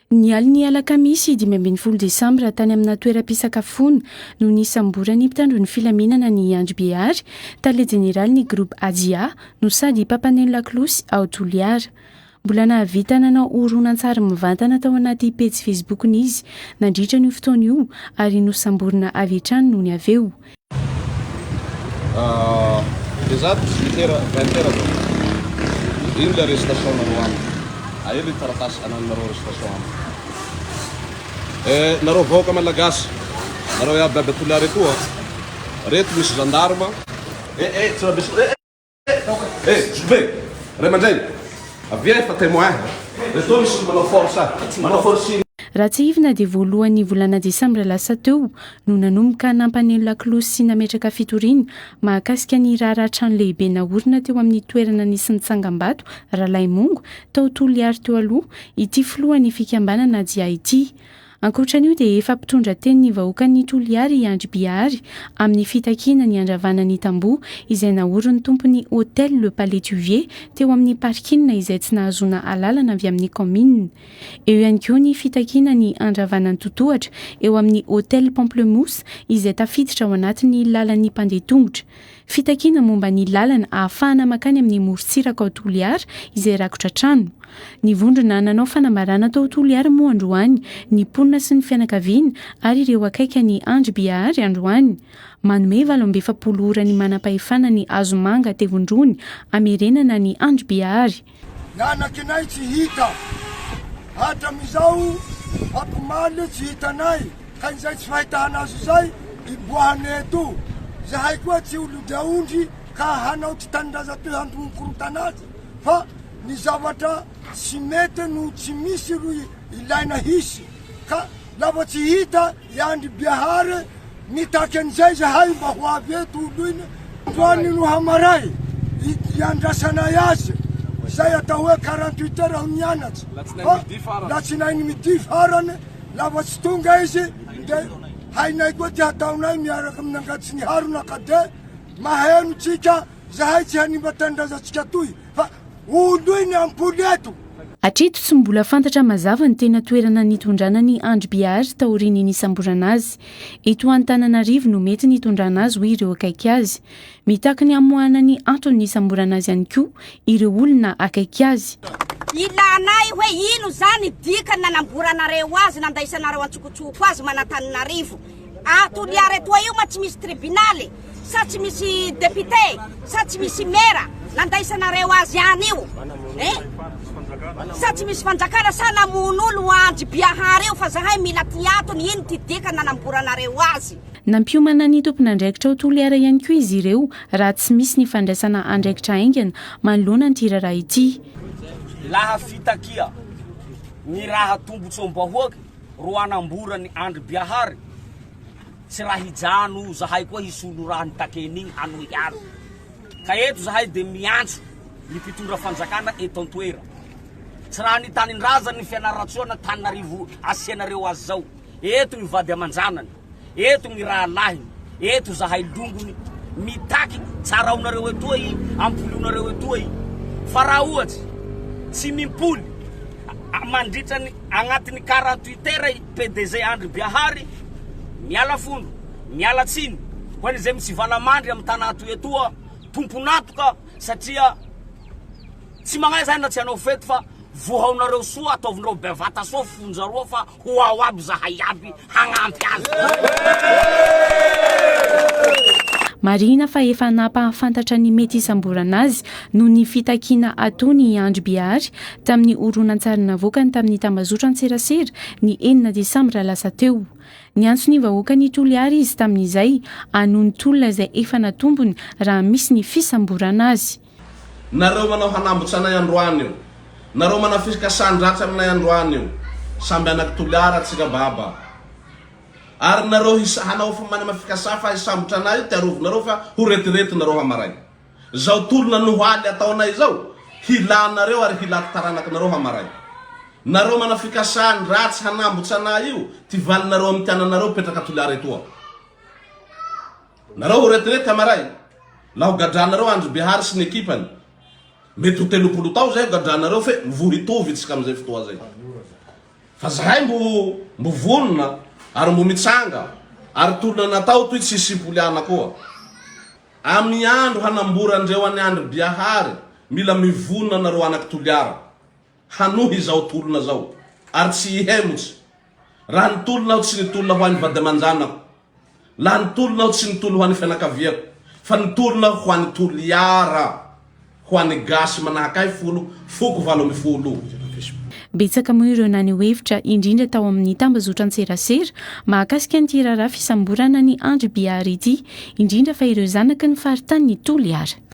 Ny aliny alakamisy 25 Desambra tany amina toeram-pisakafoana no nisamborany mpitandro ny filaminana ny Andry Behary, tale jeneraly ny groupe Adia no sady Papanelo Laklosy ao Toliara. Mbola nahavita nanao horonan-tsary mivantana tao anaty pejy Facebook-n'izy nandritra ny fotoana io ary nosamborina avy hatrany noho ny avy eo. Exato, 20 ino le arrestation nareo aminy. Aia le taratasy ananareo arrestation aminy. Nareo vahoaka malagasy, nareo iaby aby Toliara etoa, reto misy gendarme. Zove, ray mandray, avia fa témoin. Reto misy manao force. Raha tsy ivina dia voalohan'ny volana Desambra lasa teo no nanomboka Nampanelo Laklosy sy nametraka fitoriana mahakasika ny raratrano lehibe naorina teo amin'ny toerana nisy nitsangam-bato Ralay Mongo tao Toliara teo aloha ity filohan'ny fikambanana Adia ity. Ankoatran'io dia efa mpitondra teny ny vahoakan'ny Toliara i Andry Behary amin'ny fitakiana ny andravanany tamboho izay naoriny tompony hôtel Le Palais du Vieux teo amin'ny parkina izay tsy nahazoana alalana avy amin'ny commune. Eo ihany koa ny fitakiana ny andravanany totohatra eo amin'ny hôtel Pamplemousse izay tafiditra ao anatin'ny lalan'ny mpandeha tongotra. Fitakiana momba ny lalana ahafahana makany amin'ny morontsiraka ao Toliara izay rakotra trano. Ny vondrona nanao fanambarana tao Toliara moa androany, ny mponina sy ny fianakaviana ary ireo akaiky ny Andry Behary androany. Manome 27 ora ny manam-pahefana ny Azomanga Tevondrony amerenana ny Andry Behary. Nanakinay tsy hita, hatramizao ampimaly tsy hitanay, ka izay tsy fahitana azy izay iboahany eto. Zahay koa tsy olo diaondry ka hanao tsy tanindrazatoy hantomokorontana azy, fa ny zavatra tsy mety no tsy misy roy ilaina hisy. Ka lava tsy hita i Andry Behary mitaky an'izay zahay mba ho avy eto olo iny. Androany no hamaray iandrasanay azy. Zay atao hoe 48 heures ho mianatsy. Latsinainy midi farany, lava tsy tonga izy dia hainay koa ty hataonay miaraka amin'ny angatsy ny harona ka de maheno tsika zahay tsy hanimba tanindrazantsika toy fa olo iny ampoly eto. Hatreto tsy mbola fantatra mazava ny tena toerana nitondrana ny Andry Behary taoriany nisamborana azy. Eto Antananarivo no mety nitondrana azy hoy ireo akaiky azy. Mitaky ny amoahana ny antony nisamborana azy ihany koa ireo olona akaiky azy. Ilanay hoe ino zany dikany nanamboranareo azy nandaisanareo antsokotsoko azy Manatananarivo. Toliara etoa io ma tsy misy tribunale, sa tsy misy député, sa tsy misy mera nandaisanareo azy any io. Sa tsy misy fanjakana sa namon'olo Andry Behary io fa zahay mila tiatony ino ty dikany nanamboranareo azy. Nampiomana ny tompon'andraikitra ao Toliara ihany koa izy ireo raha tsy misy ny fandraisana andraikitra aingana manoloana ny tiraraha ity. Laha fitakia ny raha tombotsom-bahoaka ro anamborany Andry Behary tsy raha hijano zahay koa hisolo raha nitaken'igny anohy azy. Ka eto zahay de miantso ny mpitondra fanjakana eto an-toera. Tsy raha nitanin-draza ny fianaratsoana Tananarivo asianareo azy zao. Eto ny vady aman-janany, eto ny raha lahiny, eto zahay longony mitaky tsara onareo etoy, ampolonareo etoy. Fa raha ohatsy tsy mimpoly mandritra ny agnatin'ny 48 heures PDG Andry Behary miala fondro, miala tsiny ho an'izay misy valamandry amin'ny tanato etoa tomponatoka satria tsy magnahy zay na tsy hanao fety fa vohaonareo soa ataovinareo bevata soa fonjaroa fa ho ao aby zahay aby hagnampy azy. Marina fa efa napahafantatra ny mety isamborana azy no ny fitakiana ataony Andry Behary tamin'ny horonan-tsary navokany tamin'ny tambazotra an-tserasera ny 9 Desambra lasa teo. Ny antsony vahoakany Toliara izy tamin'izay anony tolona izay efa natombony raha misy ny fisamborana azy. Nareo manao hanambotra anay androany io, nareo manao fikasandratsa aminay androany io, samby anak Toliara tsika baba. Ary nareo hanao fa manama fikasa fa hisambotra anay io tiarovinareo fa ho retirety nareo hamaray. Zao tolona nohaly ataonay zao hilanareo ary hilaty taranakinareo hamaray. Nareo manao fikasany ratsy hanambotra anay io ty valinareo amin'ny tiananareo petraka Toliara etoa. Nareo ho retirety hamaray. Laha ho gadranareo Andry Behary sy ny ekipany. Mety ho 30 tao zay gadranareo fe vohitovy tsika amizay fotoa zay. fa zahay mbo vonona ary mbo mitsanga ary tolona natao toy tsy sipoliana koa amin'ny andro hanamborandreo any andro biahary mila mivonona nareo anaky toliara hanohy zao tolona zao ary tsy ihemotsy raha nitolona aho tsy nitolona ho an'ny vady aman-janako laha nitolona aho tsy nitolona ho an'ny fianakaviako fa nitolona ho an'ny toliara ho an'ny gasy manahakay foko 80. betsaka moa ireo naneho hevitra indrindra tao amin'ny tambazotra an-tserasera mahakasika an'ity raharaha fisamborana ny andro biahary ity indrindra fa ireo zanaky ny faritany ny toliara.